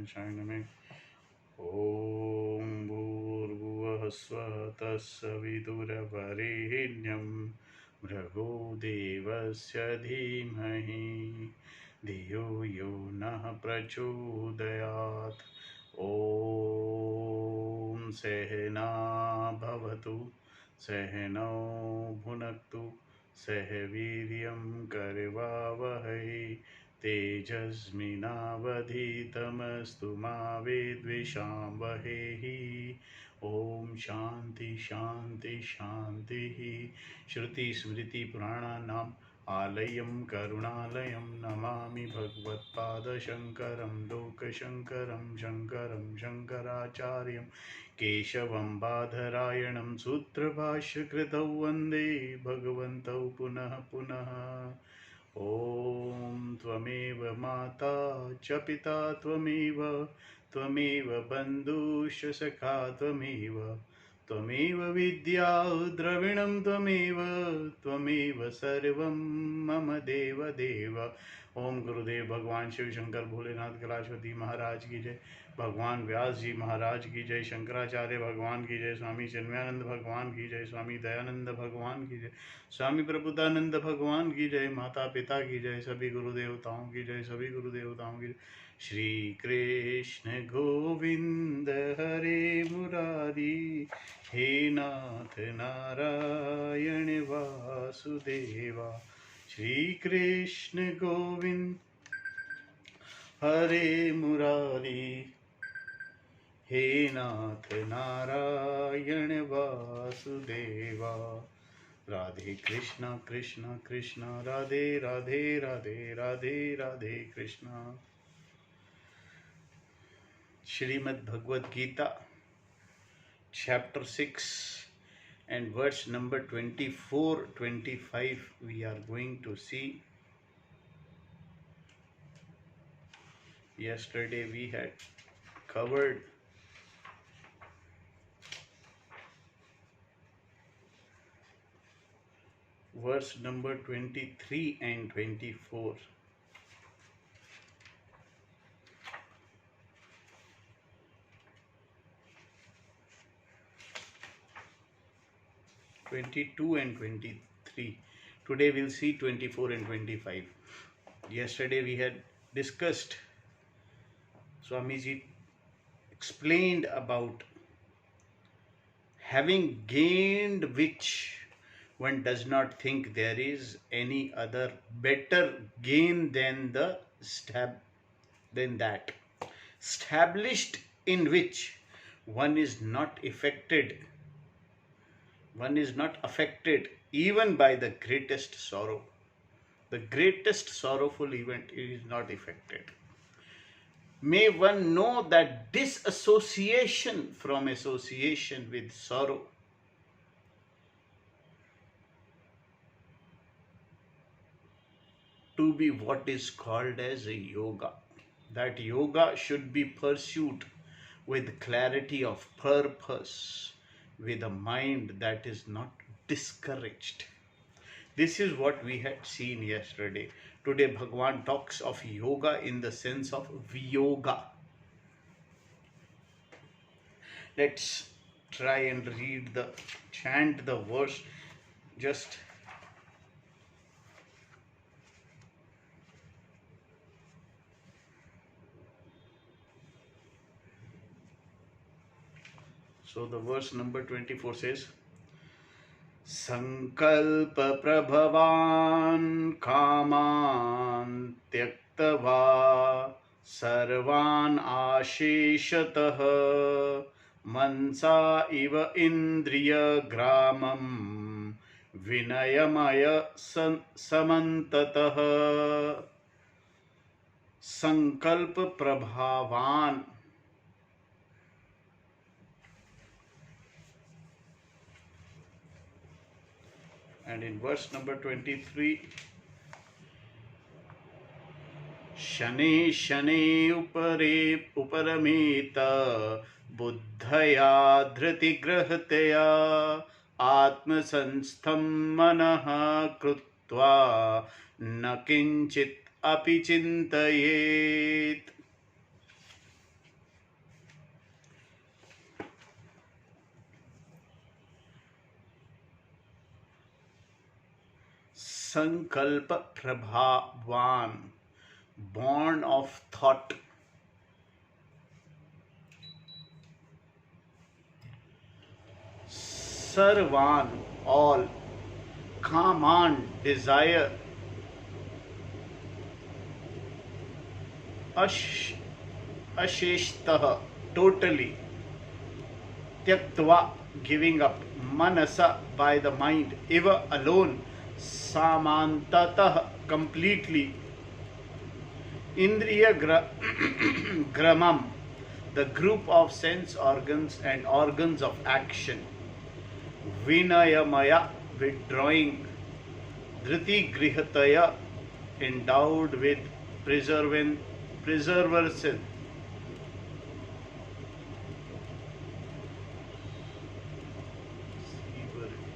गणेशाय नमः। ॐ भूर्भुवः स्वः तत्सवितुर्वरेण्यं भृगो देवस्य धीमहि धियो यो नः प्रचोदयात्। ॐ सहना भवतु सहनौ भुनक्तु सह वीर्यं करवावहै तेजस्विनावधीतमस्तु मा विद्विषावहै। ओम शांति शांति शांति। श्रुति स्मृति पुराणानाम् आलयं करुणालयं नमामि भगवत्पादशङ्करं लोकशङ्करं शङ्करं शङ्कराचार्यं केशवं बादरायणं सूत्रभाष्यकृतौ वन्दे भगवन्तौ पुनः पुनः। ॐ त्वमेव माता च पिता त्वमेव बन्धुश्च सखा त्वमेव विद्या द्रविणं त्वमेव सर्वं मम देव देव। ओम गुरुदेव भगवान शिव शंकर भोलेनाथ कैलाशपति महाराज की जय। भगवान व्यास जी महाराज की जय। शंकराचार्य भगवान की जय। स्वामी चिन्मयानंद भगवान की जय। स्वामी दयानंद भगवान की जय। स्वामी प्रबुद्धानंद भगवान की जय। माता पिता की जय। सभी गुरुदेवताओं की जय। सभी गुरुदेवताओं की जय। श्री कृष्ण गोविंद हरे मुरारी हे नाथ नारायण वासुदेवा। श्री कृष्ण गोविंद हरे मुरारी हे नाथ Narayan Vasudeva. Radhe Krishna Krishna Krishna Radhe Radhe Radhe Radhe Radhe Krishna. Shrimad Bhagavad Gita chapter 6 and verse number 24-25 we are going to see. Yesterday we had covered verse number 23 and 24. And 23. Today we'll see 24 and 25. Yesterday we had discussed, Swamiji explained about having gained which one does not think there is any other better gain than that, established in which one is not affected even by the greatest sorrow. The greatest sorrowful event is not affected. May one know that disassociation from association with sorrow to be what is called as a yoga. That yoga should be pursued with clarity of purpose, with a mind that is not discouraged. This is what we had seen yesterday. Today Bhagwan talks of yoga in the sense of viyoga. Let's try and chant the verse. Just so the verse number 24 says, संकल्प प्रभवान् कामान् त्यक्त्वा सर्वान् आशेषतः मनसा इव इन्द्रियग्रामं विनयमय समन्ततः। संकल्प प्रभावान्, and in verse number 23, शने शने उपरमेत बुद्धया धृतिग्रहतया आत्मसंस्थं मनः कृत्वा न किंचित् अपि चिन्तयेत्। Sankalpa Prabhavan, born of thought. Sarvan, all. Kaman, desire. Asheshtah, totally. Tyaktva, giving up. Manasa, by the mind. Eva, alone. Samantatah, completely. Indriya Gramam, the group of sense organs and organs of action. Vinayamaya, withdrawing. Dhriti Grihataya, endowed with perseverance.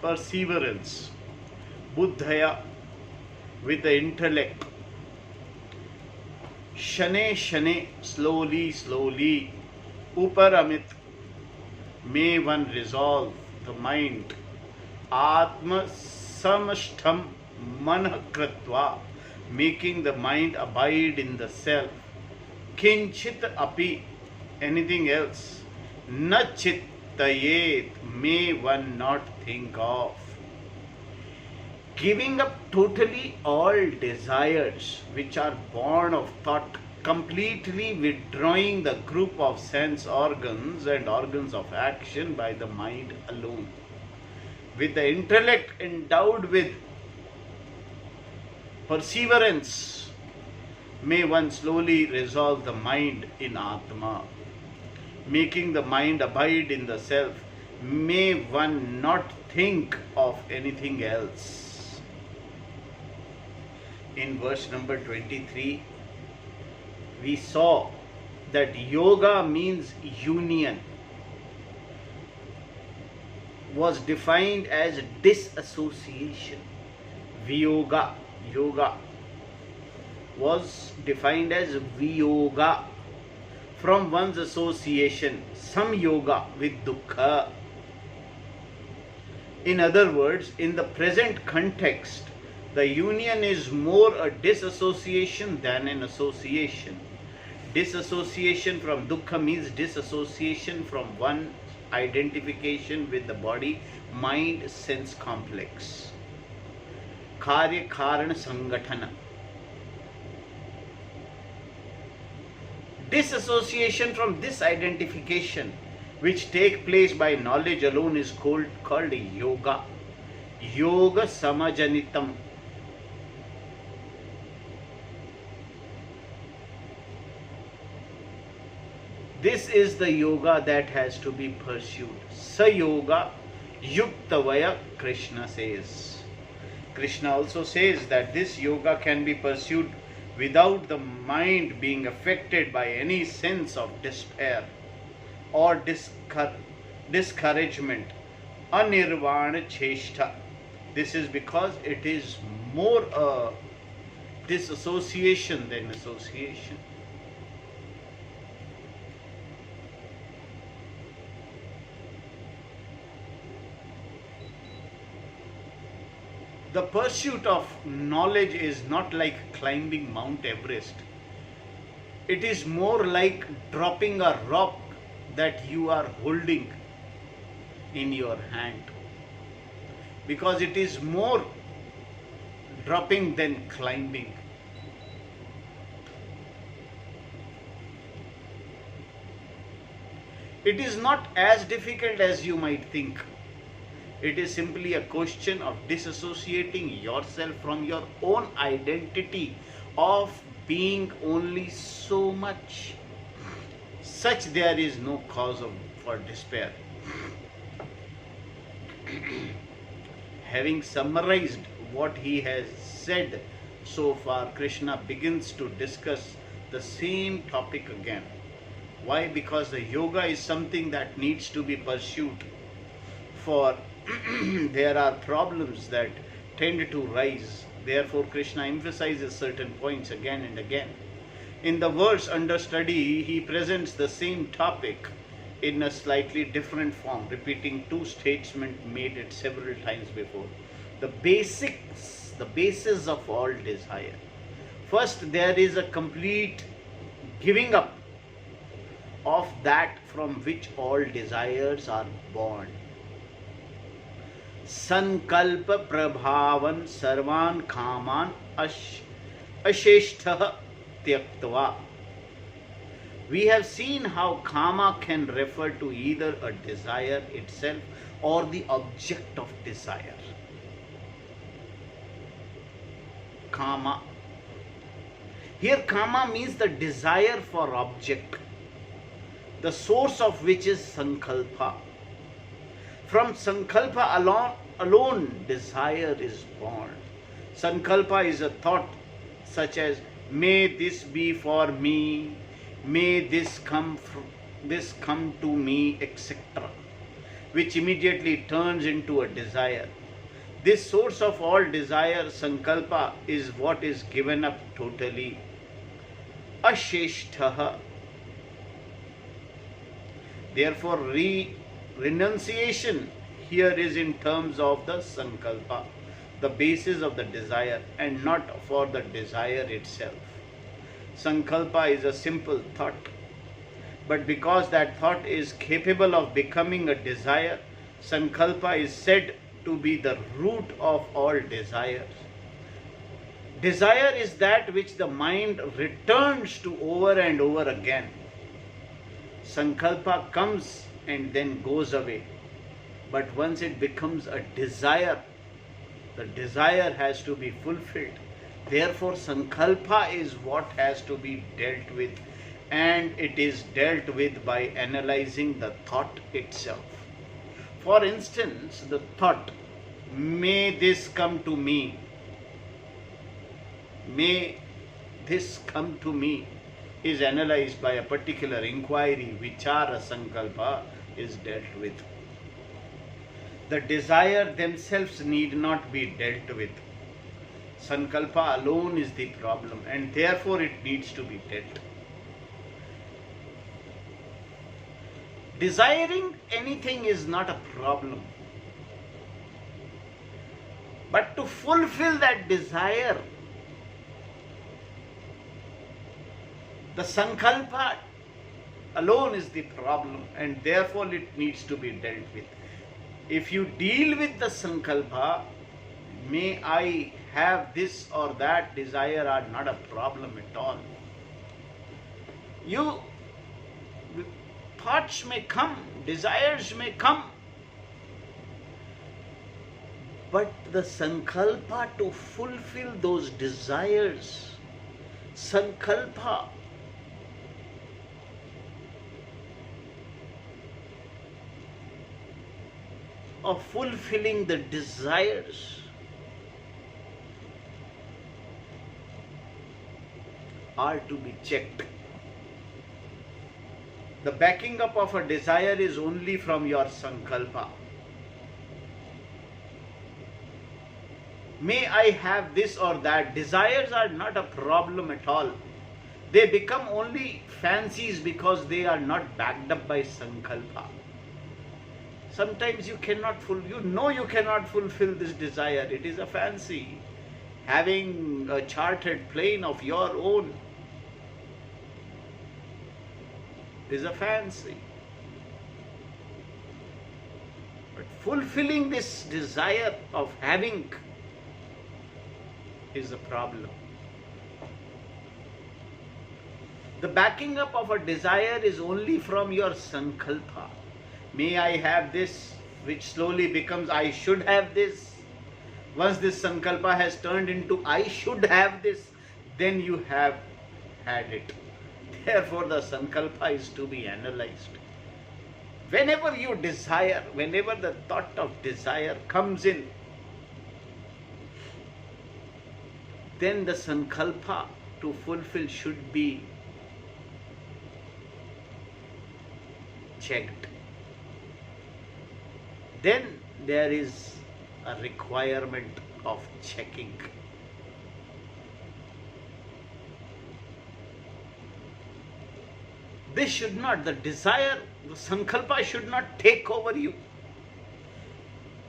Perseverance. Buddhaya, with the intellect. Shane Shane, slowly, slowly. Uparamit, may one resolve the mind. Atma Samashtham Manah Kratva, making the mind abide in the self. Kinchit api, anything else. Na chittayet, may one not think of. Giving up totally all desires which are born of thought, completely withdrawing the group of sense organs and organs of action by the mind alone. With the intellect endowed with perseverance, may one slowly resolve the mind in Atma, making the mind abide in the self. May one not think of anything else. In verse number 23, we saw that yoga means union, was defined as disassociation. Viyoga, yoga, was defined as viyoga, from one's association, some yoga with dukkha. In other words, in the present context, the union is more a disassociation than an association. Disassociation from dukkha means disassociation from one identification with the body, mind, sense complex. Karya Karana Sangatana. Disassociation from this identification, which take place by knowledge alone, is called yoga. Yoga Samajanitam. This is the yoga that has to be pursued. Sa yoga yuktavaya, Krishna says. Krishna also says that this yoga can be pursued without the mind being affected by any sense of despair or discouragement. Anirvana cheshta. This is because it is more a disassociation than association. The pursuit of knowledge is not like climbing Mount Everest. It is more like dropping a rock that you are holding in your hand, because it is more dropping than climbing. It is not as difficult as you might think. It is simply a question of disassociating yourself from your own identity of being only so much. Such there is no cause for despair. Having summarized what he has said so far, Krishna begins to discuss the same topic again. Why? Because the yoga is something that needs to be pursued, for there are problems that tend to rise. Therefore, Krishna emphasizes certain points again and again. In the verse under study, he presents the same topic in a slightly different form, repeating two statements made it several times before. The basic the basis of all desire. First, there is a complete giving up of that from which all desires are born. Sankalpa prabhavan sarvan khaman asheshtha tyaktva. We have seen how kama can refer to either a desire itself or the object of desire. Kama. Here kama means the desire for object, the source of which is sankalpa. From sankalpa alone desire is born. Sankalpa is a thought such as, may this be for me, may this come to me, etc., which immediately turns into a desire. This source of all desire, sankalpa, is what is given up totally. Asheshtha. Therefore, renunciation here is in terms of the sankalpa, the basis of the desire, and not for the desire itself. Sankalpa is a simple thought, but because that thought is capable of becoming a desire, sankalpa is said to be the root of all desires. Desire is that which the mind returns to over and over again. Sankalpa comes and then goes away. But once it becomes a desire, the desire has to be fulfilled. Therefore, sankalpa is what has to be dealt with, and it is dealt with by analyzing the thought itself. For instance, the thought, may this come to me, may this come to me, is analyzed by a particular inquiry. Vichara sankalpa is dealt with. The desire themselves need not be dealt with. Sankalpa alone is the problem, and therefore it needs to be dealt. Desiring anything is not a problem. But to fulfill that desire, the sankalpa alone is the problem, and therefore it needs to be dealt with. If you deal with the sankalpa, may I have this or that desire, are not a problem at all. Thoughts may come, desires may come, but the sankalpa to fulfill those desires, sankalpa of fulfilling the desires are to be checked. The backing up of a desire is only from your sankalpa. May I have this or that. Desires are not a problem at all. They become only fancies because they are not backed up by sankalpa. Sometimes you cannot fulfill this desire. It is a fancy. Having a chartered plane of your own is a fancy. But fulfilling this desire of having is a problem. The backing up of a desire is only from your sankalpa. May I have this, which slowly becomes I should have this. Once this sankalpa has turned into I should have this, then you have had it. Therefore, the sankalpa is to be analyzed. Whenever you desire, whenever the thought of desire comes in, then the sankalpa to fulfill should be checked. Then there is a requirement of checking. This should not, the desire, the sankalpa should not take over you.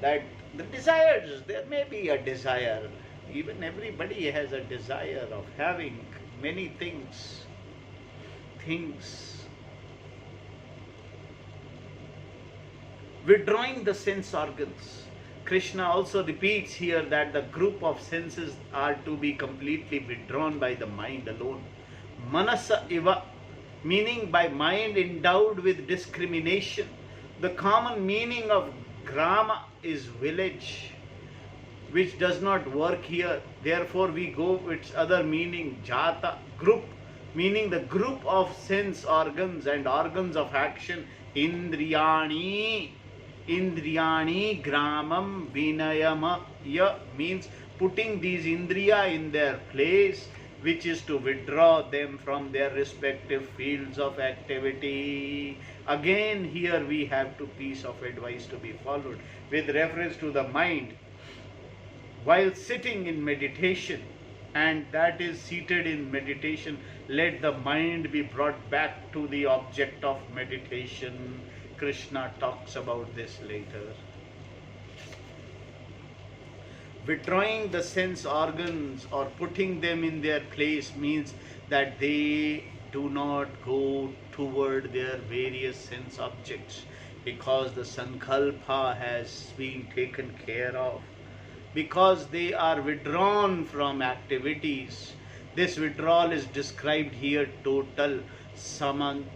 That the desires, there may be a desire Even everybody has a desire of having many things. Withdrawing the sense organs. Krishna also repeats here that the group of senses are to be completely withdrawn by the mind alone. Manasa iva, meaning by mind endowed with discrimination. The common meaning of grama is village, which does not work here. Therefore, we go with its other meaning, jata, group, meaning the group of sense organs and organs of action, indriyani. Indriyani gramam vinayamaya means putting these indriya in their place, which is to withdraw them from their respective fields of activity. Again, here we have two pieces of advice to be followed with reference to the mind. While sitting in meditation, and that is seated in meditation, let the mind be brought back to the object of meditation. Krishna talks about this later. Withdrawing the sense organs or putting them in their place means that they do not go toward their various sense objects, because the sankalpa has been taken care of, because they are withdrawn from activities. This withdrawal is described here total samantataha.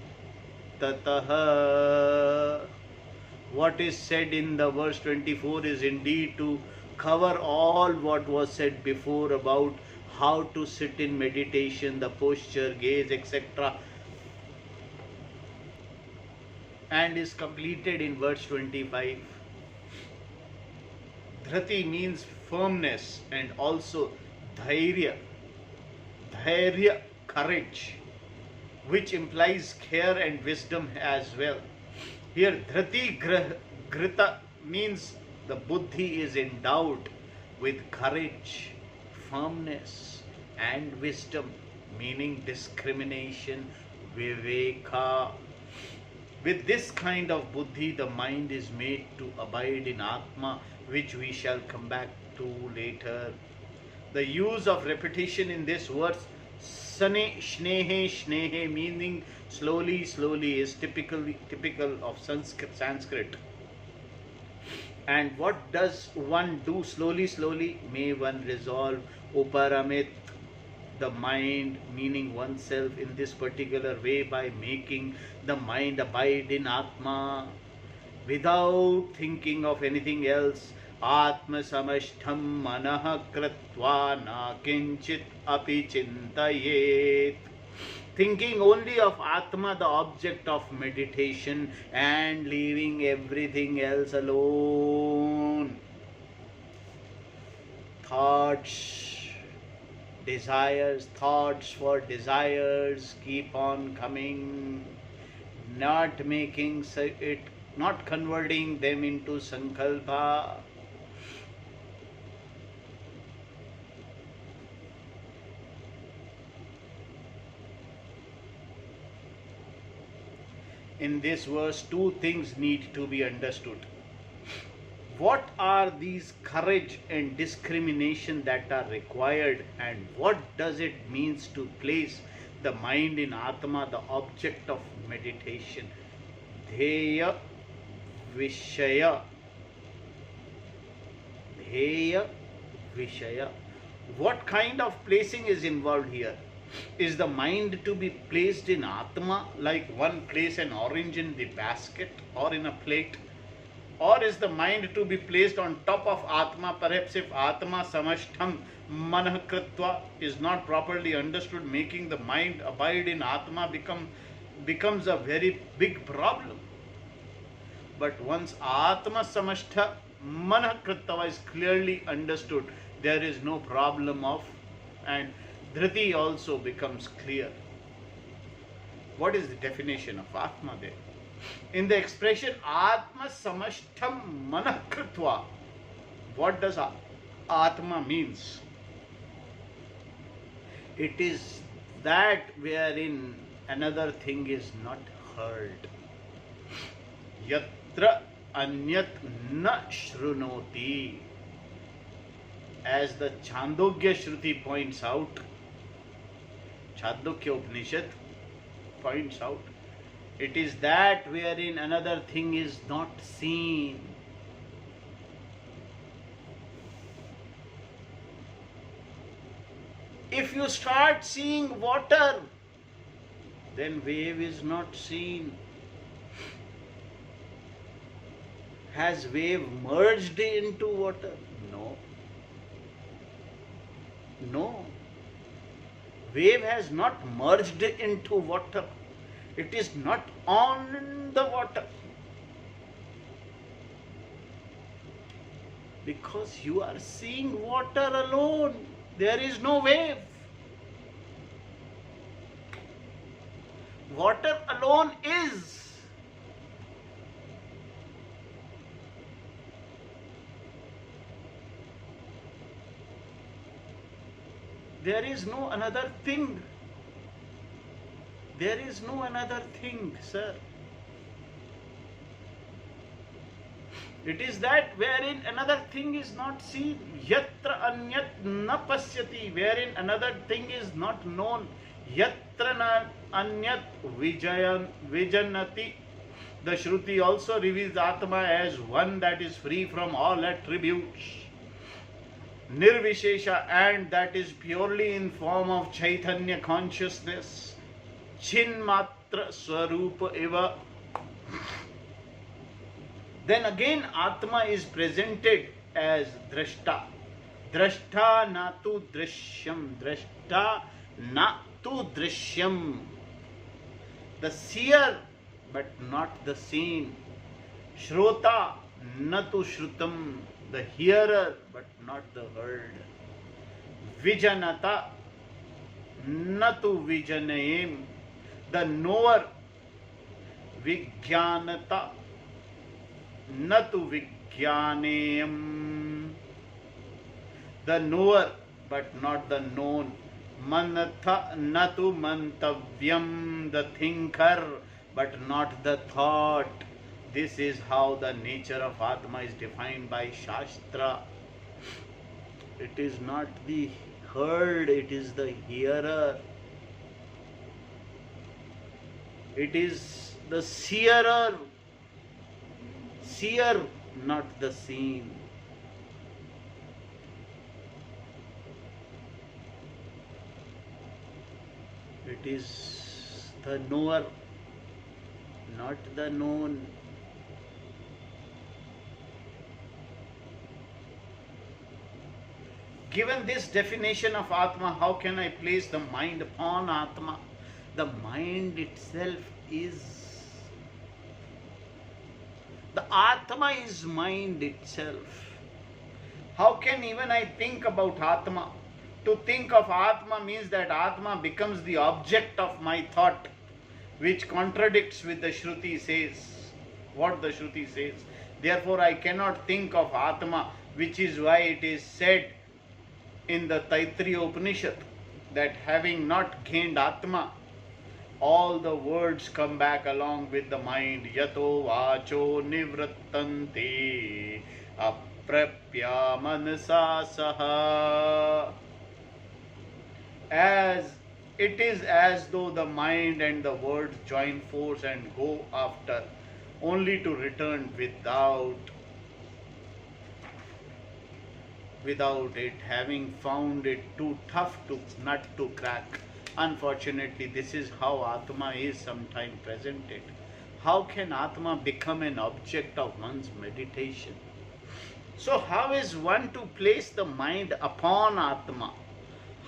What is said in the verse 24 is indeed to cover all what was said before about how to sit in meditation, the posture, gaze, etc., and is completed in verse 25. Dhrati means firmness, and also dhairya, courage, which implies care and wisdom as well. Here dhrati grita means the buddhi is endowed with courage, firmness and wisdom, meaning discrimination, viveka. With this kind of buddhi, the mind is made to abide in Atma, which we shall come back to later. The use of repetition in this verse, sane, shnehe, shnehe, meaning slowly, slowly, is typical of Sanskrit. And what does one do slowly, slowly? May one resolve uparamit, the mind, meaning oneself, in this particular way by making the mind abide in Atma without thinking of anything else. Atma samashtham manah kratva na kinchit api chintayet. Thinking only of Atma, the object of meditation, and leaving everything else alone. Thoughts for desires keep on coming, not converting them into sankalpa. In this verse, two things need to be understood. What are these courage and discrimination that are required, and what does it means to place the mind in Atma, the object of meditation? Dheya Vishaya. Dheya Vishaya. What kind of placing is involved here? Is the mind to be placed in Atma, like one place an orange in the basket or in a plate? Or is the mind to be placed on top of Atma? Perhaps if Atma samashtham manah kritva is not properly understood, making the mind abide in Atma becomes a very big problem. But once Atma samashtha manah kritva is clearly understood, there is no problem of, and dhriti also becomes clear. What is the definition of Atma there? In the expression Atma samashtham manah kritva, what does Atma means? It is that wherein another thing is not heard. Yatra anyat na shrunoti. as the Chandogya Shruti points out, Chandogya Upanishad points out, it is that wherein another thing is not seen. If you start seeing water, then wave is not seen. Has wave merged into water? No. No. Wave has not merged into water. It is not on the water. Because you are seeing water alone. There is no wave. Water alone is. There is no another thing. There is no another thing, sir. It is that wherein another thing is not seen. Yatra anyat na pasyati. Wherein another thing is not known. Yatra na anyat vijanati. The Shruti also reveals Atma as one that is free from all attributes. Nirvishesha, and that is purely in form of Chaitanya consciousness. Chinmatra Swarupa Eva. Then again Atma is presented as Drashta. Drashta natu drishyam. Drashta natu drishyam. The seer but not the seen. Shrota natu shrutam. The hearer but not the heard. Vijanata natu vijanayem. The knower. Vijnanata natu vijnanayam. The knower but not the known. Manatha natu mantavyam. The thinker but not the thought. This is how the nature of Atma is defined by Shastra. It is not the heard, it is the hearer. It is the seerer. Seer, not the seen. It is the knower, not the known. Given this definition of Atma, how can I place the mind upon Atma? The mind itself is. The Atma is mind itself. How can even I think about Atma? To think of Atma means that Atma becomes the object of my thought, which contradicts with the Shruti says, what the Shruti says. Therefore, I cannot think of Atma, which is why it is said in the Taittiriya Upanishad that having not gained Atma, all the words come back along with the mind. Yato vacho nivrattante aprapya manasa saha. As it is as though the mind and the words join force and go after, only to return without it, having found it too tough to nut to crack. Unfortunately, this is how Atma is sometimes presented. How can Atma become an object of one's meditation? So how is one to place the mind upon Atma?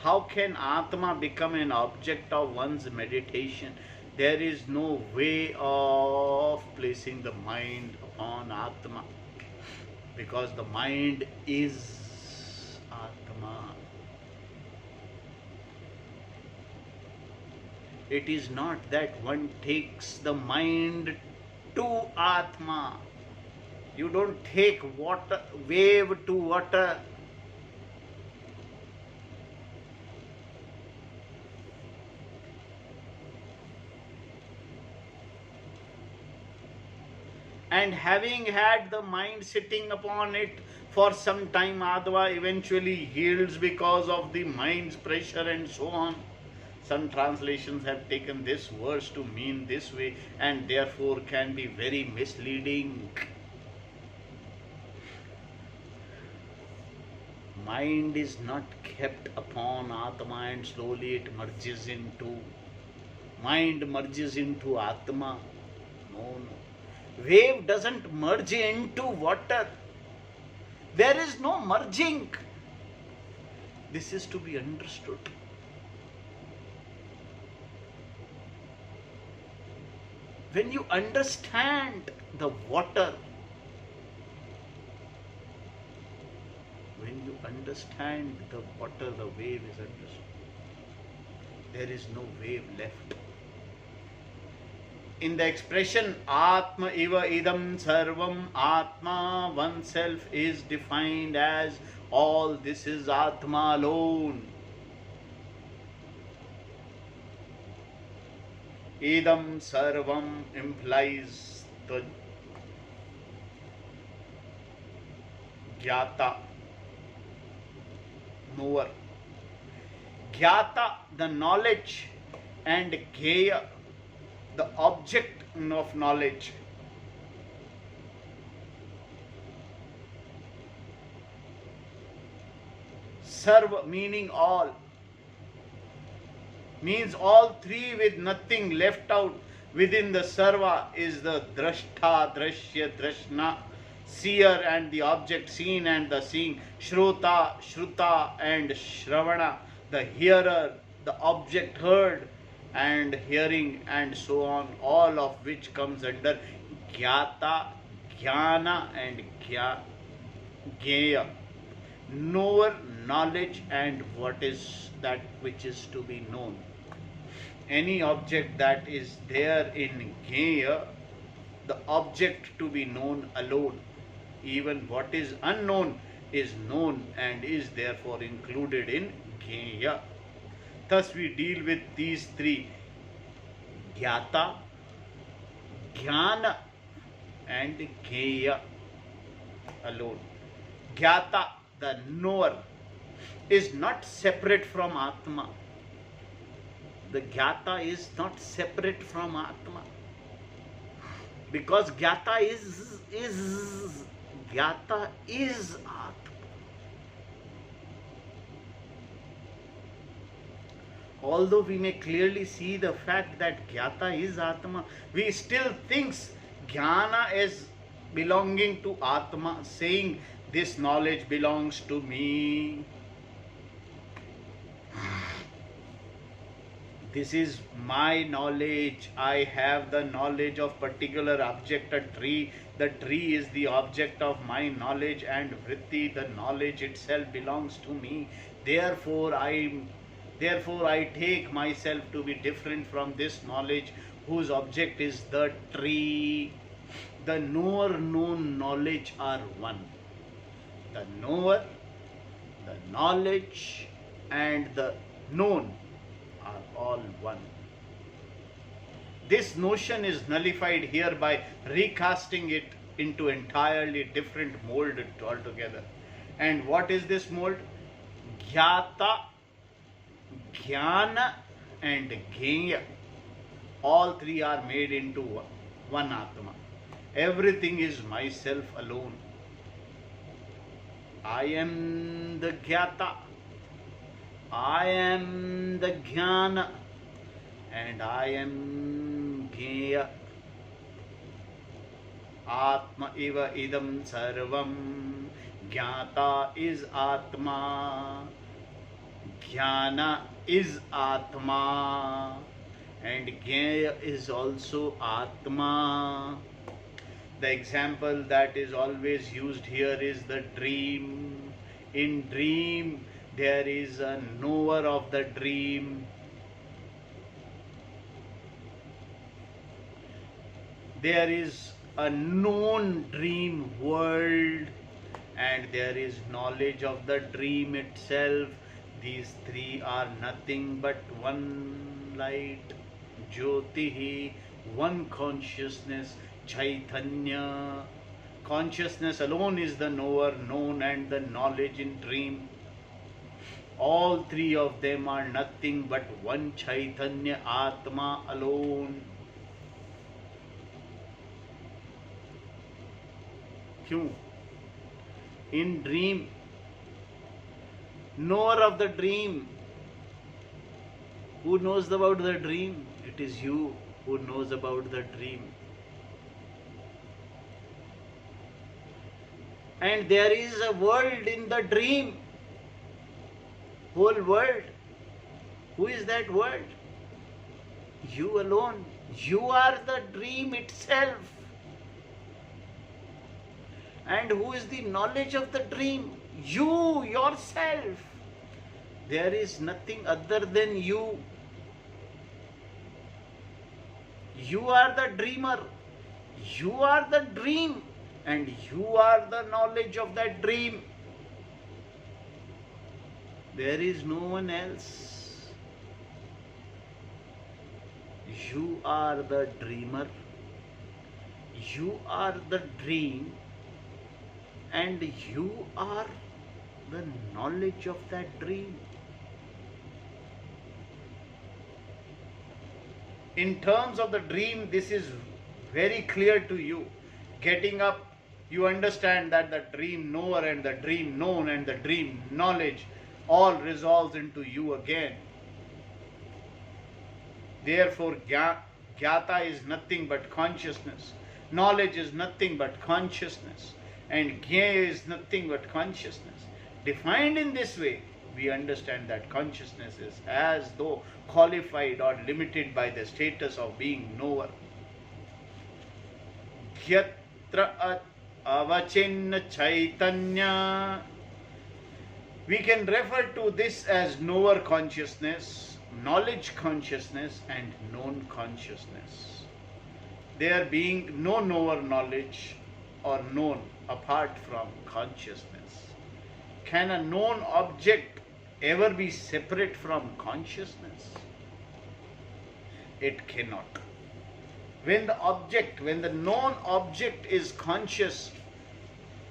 How can Atma become an object of one's meditation? There is no way of placing the mind upon Atma, because the mind is Atma. It is not that one takes the mind to Atma. You don't take water, wave to water. and having had the mind sitting upon it for some time, Adva eventually yields because of the mind's pressure and so on. Some translations have taken this verse to mean this way and therefore can be very misleading. Mind is not kept upon Atma and slowly it merges into, mind merges into Atma. No, no. Wave doesn't merge into water. There is no merging. This is to be understood. When you understand the water, when you understand the water, the wave is understood. There is no wave left. In the expression Atma eva idam sarvam, Atma, oneself, is defined as all this is Atma alone. Idam sarvam implies the Jnata, knower. Jnata, the knowledge, and Gheya, the object of knowledge. Sarva meaning all, means all three with nothing left out. Within the sarva is the drashta, drashya, drashna, seer and the object seen and the seeing, shrota, shruta and shravana, the hearer, the object heard and hearing and so on, all of which comes under Jnata, Jnana and Gheya. Knower, knowledge and what is that which is to be known. Any object that is there in Gheya, the object to be known alone. Even what is unknown is known and is therefore included in Gheya. Thus we deal with these three: Jnata, Jnana and Gheya alone. Jnata, the knower, is not separate from Atma. The Jnata is not separate from Atma. Because Jnata is Atma. Although we may clearly see the fact that Jnata is Atma, we still think Jnana is belonging to Atma, saying this knowledge belongs to me. This is my knowledge. I have the knowledge of particular object, a tree. The tree is the object of my knowledge, and vritti, the knowledge itself, belongs to me. Therefore I take myself to be different from this knowledge whose object is the tree. The knower, known, knowledge are one. The knower, the knowledge and the known are all one. This notion is nullified here by recasting it into entirely different mold altogether. And what is this mold? Jnata, Jnana and Gheya. All three are made into one Atma. Everything is myself alone. I am the Jnata, I am the Jnana and I am Gheya. Atma eva idam sarvam. Jnata is Atma, Jnana is Atma and Gheya is also Atma. The example that is always used here is the dream. In dream, there is a knower of the dream. There is a known dream world and there is knowledge of the dream itself. These three are nothing but one light, Jyotihi, one consciousness, Chaitanya. Consciousness alone is the knower, known, and the knowledge in dream. All three of them are nothing but one Chaitanya Atma alone. क्यों? In dream, knower of the dream. Who knows about the dream? It is you who knows about the dream. And there is a world in the dream. Whole world. Who is that world? You alone. You are the dream itself. And who is the knowledge of the dream? You yourself. There is nothing other than you. You are the dreamer. You are the dream. And you are the knowledge of that dream. There is no one else. You are the dreamer. You are the dream. And you are the knowledge of that dream. In terms of the dream, this is very clear to you. Getting up, you understand that the dream knower and the dream known and the dream knowledge all resolves into you again. Therefore, Jnata is nothing but consciousness. Knowledge is nothing but consciousness. And Jnaya is nothing but consciousness. Defined in this way, we understand that consciousness is as though qualified or limited by the status of being knower. Gyatra avachinna chaitanya. We can refer to this as knower consciousness, knowledge consciousness, and known consciousness. There being no knower knowledge or known apart from consciousness. Can a known object ever be separate from consciousness? It cannot. When the known object is conscious,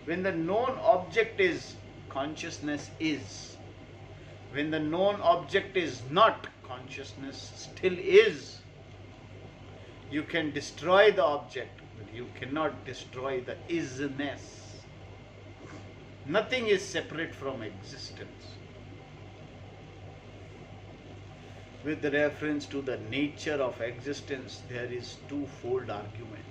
when the known object is, consciousness is. When the known object is not, consciousness still is. You can destroy the object, but you cannot destroy the isness. Nothing is separate from existence. With reference to the nature of existence, there is twofold argument.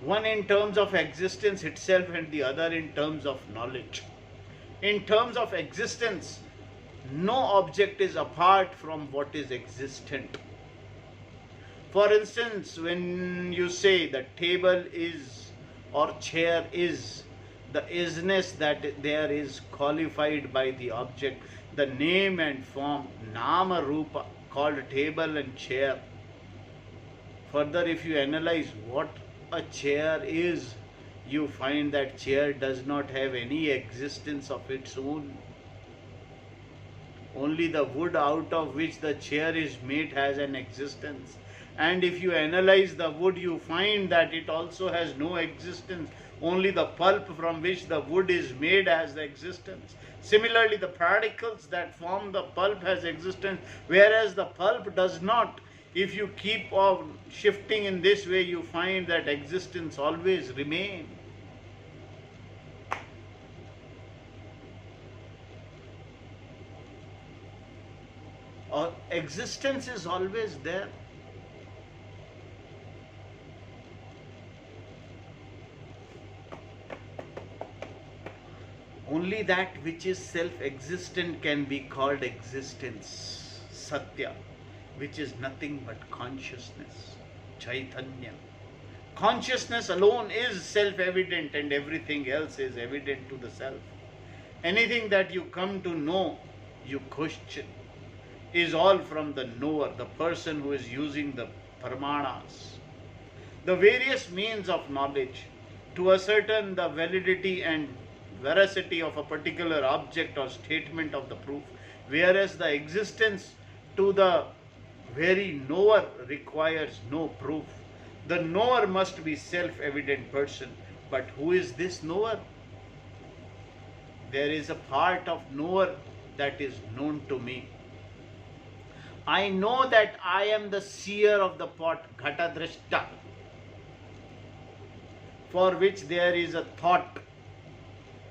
One in terms of existence itself and the other in terms of knowledge. In terms of existence, no object is apart from what is existent. For instance, when you say the table is or chair is, the isness that there is qualified by the object, the name and form, nama rupa, called table and chair. Further, if you analyze what a chair is, you find that chair does not have any existence of its own. Only the wood out of which the chair is made has an existence. And if you analyze the wood, you find that it also has no existence. Only the pulp from which the wood is made has the existence. Similarly, the particles that form the pulp has existence, whereas the pulp does not. If you keep on shifting in this way, you find that existence always remains. Existence is always there. Only that which is self-existent can be called existence, Satya, which is nothing but consciousness, Chaitanya. Consciousness alone is self-evident and everything else is evident to the self. Anything that you come to know, you question, is all from the knower, the person who is using the paramanas. The various means of knowledge to ascertain the validity and veracity of a particular object or statement of the proof whereas the existence to the very knower requires no proof. The knower must be self-evident person. But who is this knower? There is a part of knower that is known to me. I know that I am the seer of the pot, Ghatadrashta, for which there is a thought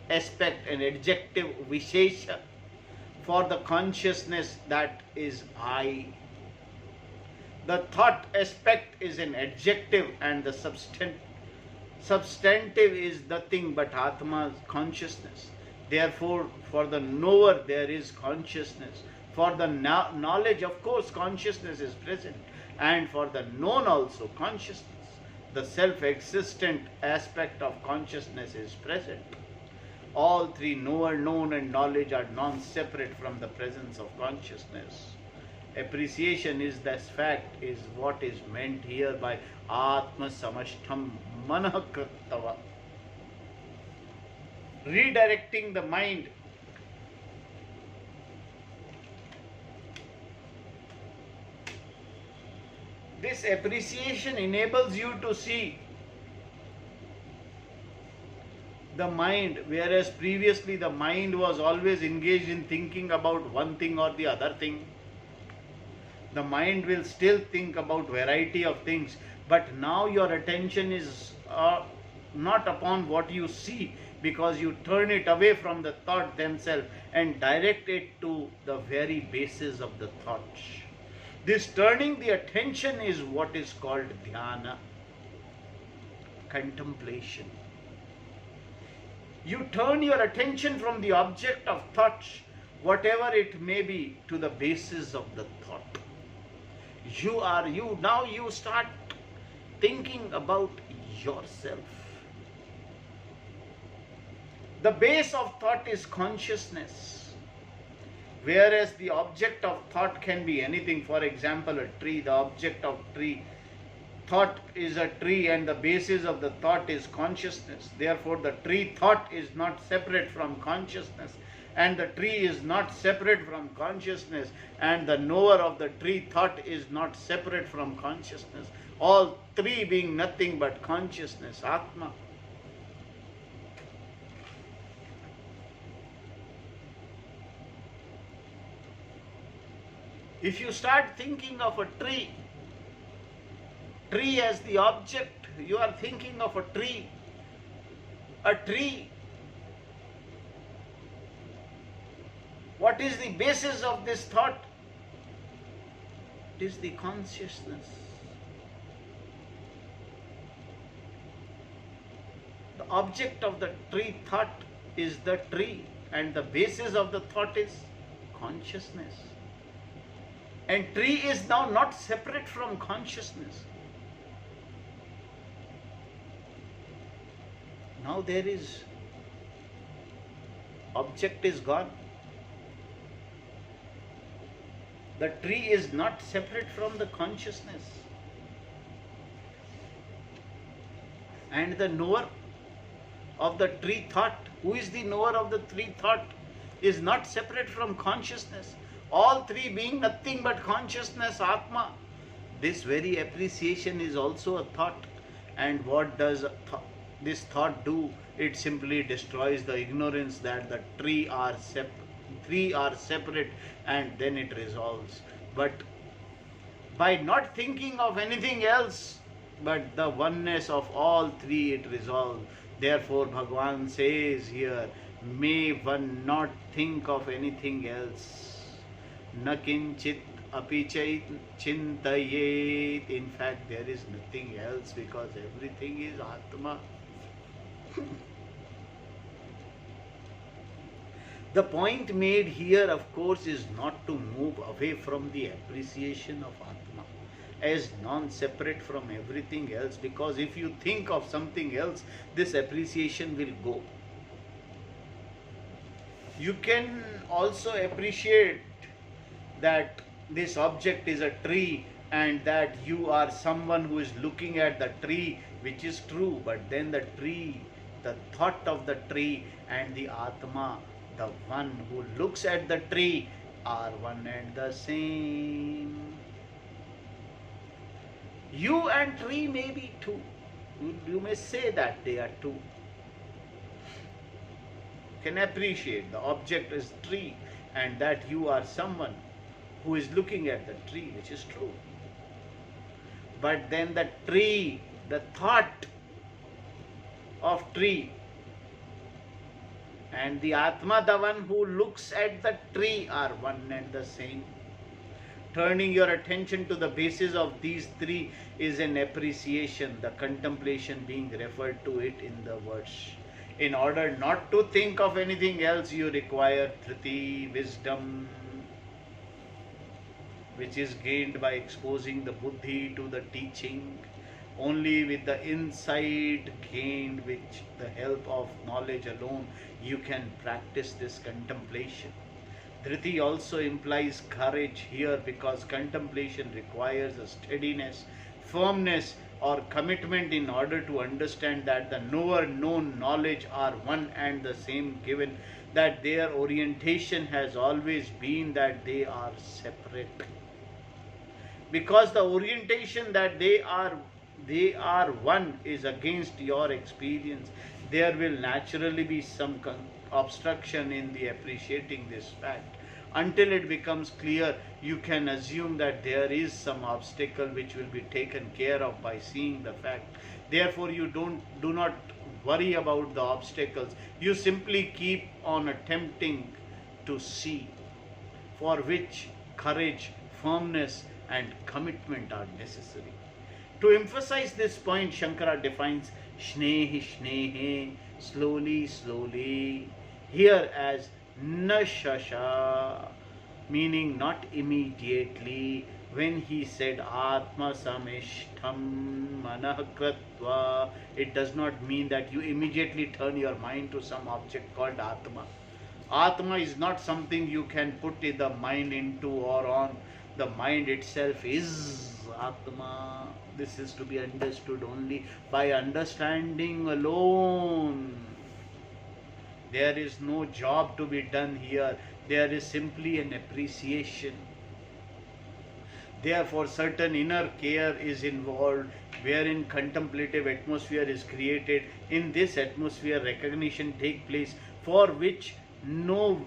aspect, an adjective Vishesha, for the consciousness that is I. The thought aspect is an adjective and the substantive is nothing but Atma's consciousness. Therefore, for the knower there is consciousness. For the knowledge, of course, consciousness is present. And for the known also, consciousness. The self-existent aspect of consciousness is present. All three, knower, known and knowledge, are non-separate from the presence of consciousness. Appreciation is this fact, is what is meant here by Atma Samashtham Manah Krittava. Redirecting the mind. This appreciation enables you to see the mind, whereas previously the mind was always engaged in thinking about one thing or the other thing. The mind will still think about variety of things, but now your attention is not upon what you see, because you turn it away from the thought themselves and direct it to the very basis of the thought. This turning the attention is what is called dhyana, contemplation. You turn your attention from the object of thought, whatever it may be, to the basis of the thought. Now you start thinking about yourself. The base of thought is consciousness, whereas the object of thought can be anything. For example, a tree, the object of thought is a tree, and the basis of the thought is consciousness. Therefore, the tree thought is not separate from consciousness, and the tree is not separate from consciousness, and the knower of the tree thought is not separate from consciousness. All three being nothing but consciousness, Atma. If you start thinking of a tree as the object, you are thinking of a tree. A tree. What is the basis of this thought? It is the consciousness. The object of the tree thought is the tree, and the basis of the thought is consciousness. And tree is now not separate from consciousness. Now there is, object is gone. The tree is not separate from the consciousness. And the knower of the tree thought, who is the knower of the tree thought, is not separate from consciousness. All three being nothing but consciousness, Atma. This very appreciation is also a thought. And what does this thought do? It simply destroys the ignorance that the three are separate, and then it resolves. But by not thinking of anything else but the oneness of all three, it resolves. Therefore, Bhagavan says here, may one not think of anything else. Na kinchit api chintayet. In fact, there is nothing else, because everything is Atma. The point made here, of course, is not to move away from the appreciation of Atma as non-separate from everything else, because if you think of something else, this appreciation will go. You can also appreciate that this object is a tree, and that you are someone who is looking at the tree, which is true, but then the tree, the thought of the tree, and the Atma, the one who looks at the tree, are one and the same. You and tree may be two. You may say that they are two. Can appreciate the object is tree and that you are someone who is looking at the tree, which is true. But then the tree, the thought of tree, and the Atma, the one who looks at the tree, are one and the same. Turning your attention to the basis of these three is an appreciation, the contemplation being referred to it in the verse. In order not to think of anything else, you require Dhriti, wisdom, which is gained by exposing the buddhi to the teaching. Only with the insight gained, with the help of knowledge alone, you can practice this contemplation. Dhriti also implies courage here because contemplation requires a steadiness, firmness, or commitment in order to understand that the knower known knowledge are one and the same, given that their orientation has always been that they are separate. Because the orientation that they are one is against your experience, there will naturally be some obstruction in the appreciating this fact. Until it becomes clear, you can assume that there is some obstacle which will be taken care of by seeing the fact. Therefore, you do not worry about the obstacles. You simply keep on attempting to see, for which courage, firmness, and commitment are necessary. To emphasize this point, Shankara defines shnehi shnehe, slowly, slowly, here as nashasha, meaning not immediately. When he said Atma samishtham manah kratva, it does not mean that you immediately turn your mind to some object called Atma. Atma is not something you can put the mind into or on. The mind itself is Atma. This is to be understood only by understanding alone. There is no job to be done here. There is simply an appreciation. Therefore, certain inner care is involved, wherein contemplative atmosphere is created. In this atmosphere, recognition takes place, for which no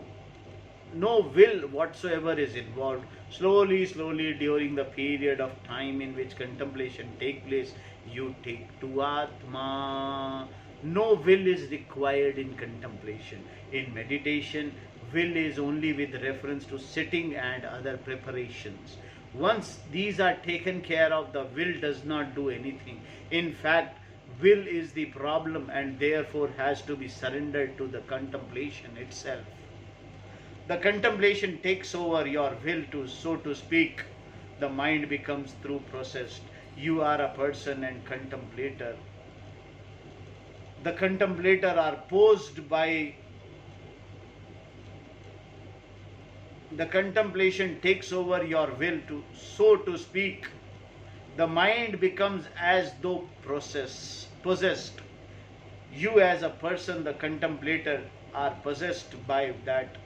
will whatsoever is involved. Slowly, slowly, during the period of time in which contemplation takes place, you take to Atma. No will is required in contemplation. In meditation, will is only with reference to sitting and other preparations. Once these are taken care of, the will does not do anything. In fact, will is the problem and therefore has to be surrendered to the contemplation itself. The contemplation takes over your will to, so to speak. The mind becomes through processed. You are a person and contemplator. The contemplator are posed by the contemplation takes over your will to, so to speak. The mind becomes as though possessed. You as a person, the contemplator, are possessed by that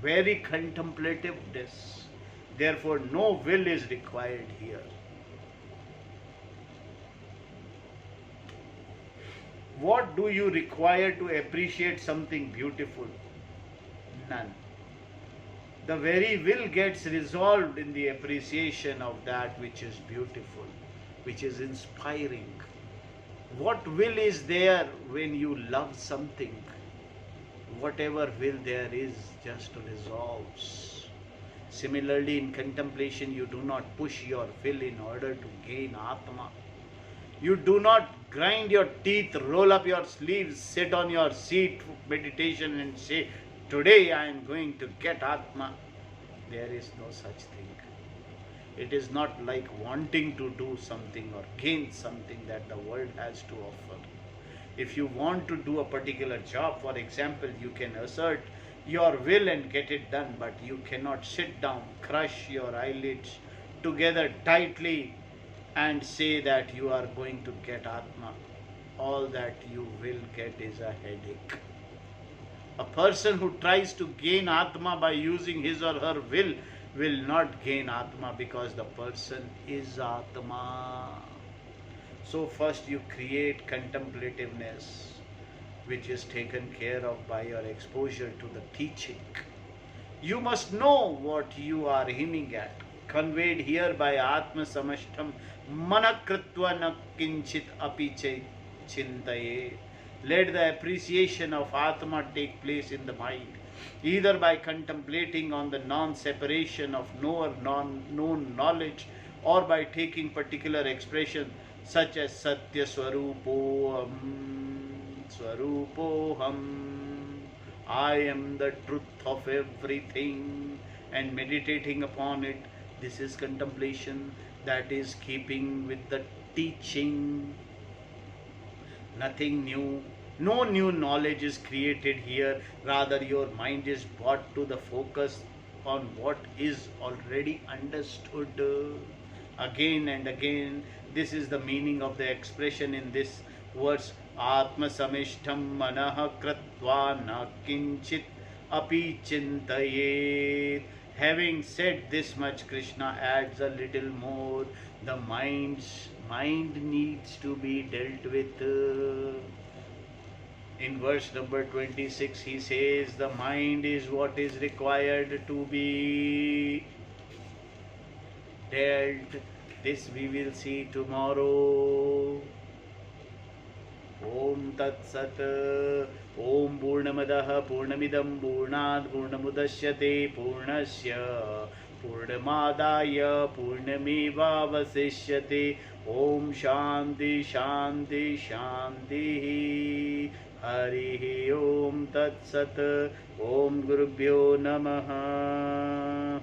very contemplativeness. Therefore, no will is required here. What do you require to appreciate something beautiful? None. The very will gets resolved in the appreciation of that which is beautiful, which is inspiring. What will is there when you love something? Whatever will there is just resolves. Similarly, in contemplation, you do not push your will in order to gain Atma. You do not grind your teeth, roll up your sleeves, sit on your seat for meditation and say, today I am going to get Atma. There is no such thing. It is not like wanting to do something or gain something that the world has to offer. If you want to do a particular job, for example, you can assert your will and get it done, but you cannot sit down, crush your eyelids together tightly and say that you are going to get Atma. All that you will get is a headache. A person who tries to gain Atma by using his or her will not gain Atma, because the person is Atma. So first you create contemplativeness, which is taken care of by your exposure to the teaching. You must know what you are aiming at, conveyed here by Atma Samashtam Manakritva na kinchit api chintaye. Let the appreciation of Atma take place in the mind, either by contemplating on the non-separation of knower non-known knowledge, or by taking particular expression such as Satya Swarupoham, I am the truth of everything, and meditating upon it. This is contemplation that is keeping with the teaching. Nothing new, no new knowledge is created here, rather, your mind is brought to the focus on what is already understood again and again. This is the meaning of the expression in this verse. Atma samishtam manah kratva na kinchit api chintayet. Having said this much, Krishna adds a little more. The mind needs to be dealt with. In verse number 26, he says, the mind is what is required to be dealt. This we will see tomorrow. Om Tat Sat. Om Purnamadah Purnamidam Purnad Purnamudashyate Purnasya Purnamadaya Purnamevavasishyate. Om Shanti Shanti Shanti. Hari Om Tat Sat. Om Gurubhyo Namaha.